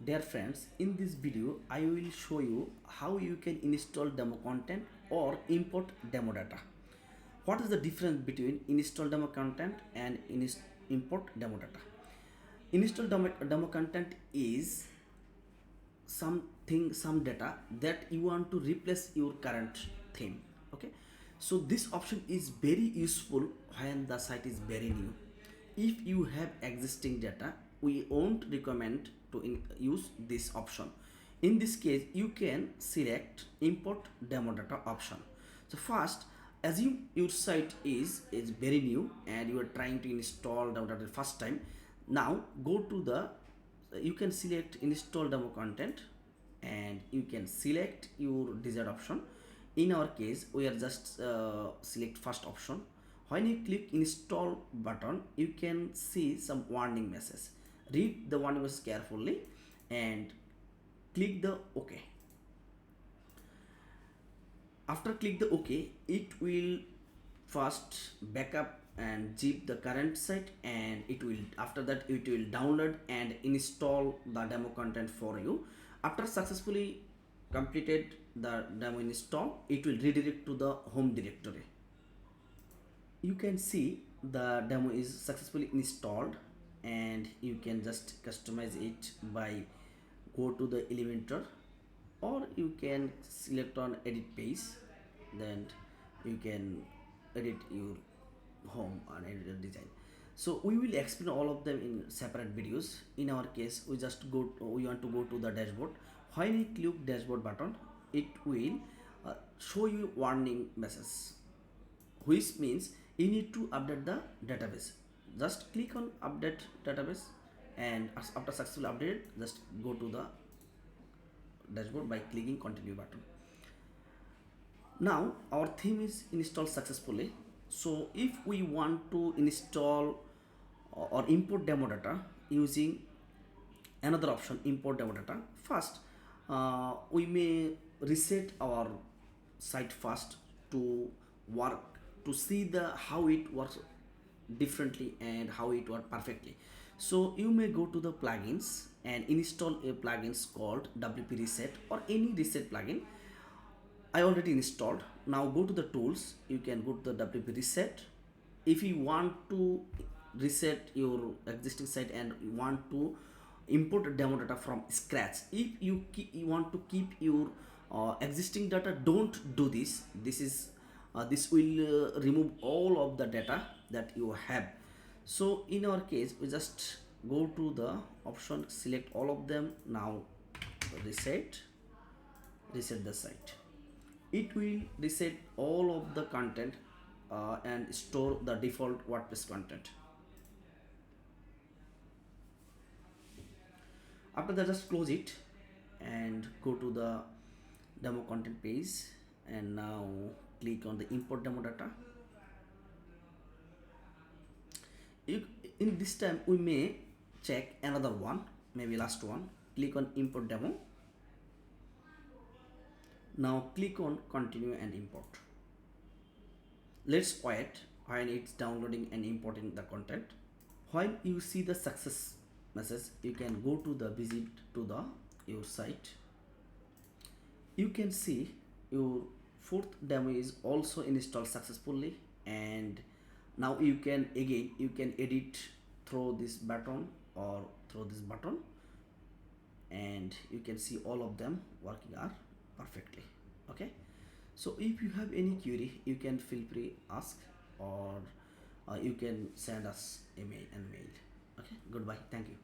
Dear friends, in this video I will show you how you can install demo content or import demo data. What is the difference between install demo content and import demo data? Install demo content is some data that you want to replace your current theme. Okay, so this option is very useful when the site is very new. If you have existing data, we won't recommend to use this option. In this case, you can select import demo data option. So first, assume your site is very new and you are trying to install demo data first time. Now go to the, you can select install demo content and you can select your desired option. In our case, we are just select first option. When you click install button, you can see some warning message. Read the warning message carefully and click the OK. After click the OK, it will first backup and zip the current site, and it will, after that it will download and install the demo content for you. After successfully completed the demo install, it will redirect to the home directory. You can see the demo is successfully installed, and you can just customize it by go to the Elementor, or you can select on edit page, then you can edit your home and edit your design. So we will explain all of them in separate videos. In our case, we want to go to the dashboard. When you click dashboard button, it will show you warning message, which means you need to update the database. Just click on update database, and after successful update, just go to the dashboard by clicking continue button. Now our theme is installed successfully. So if we want to install or import demo data using another option, import demo data, first we may reset our site first to work, to see the how it works differently and how it works perfectly. So you may go to the plugins and install a plugins called WP Reset or any reset plugin. I already installed. Now go to the tools. You can go to the WP Reset. If you want to reset your existing site and you want to import demo data from scratch, if you want to keep your existing data, don't do this. This will remove all of the data that you have. So in our case, we just go to the option, select all of them. Now reset the site. It will reset all of the content and store the default WordPress content. After that, just close it and go to the demo content page, and now click on the import demo data. In this time we may check another one, maybe last one. Click on import demo. Now click on continue and import. Let's wait while it's downloading and importing the content. While you see the success message, you can go to the visit to the your site. You can see your fourth demo is also installed successfully, and now you can edit through this button or through this button, and you can see all of them working are perfectly. Okay, so if you have any query, you can feel free ask, or you can send us a mail. Okay, goodbye, thank you.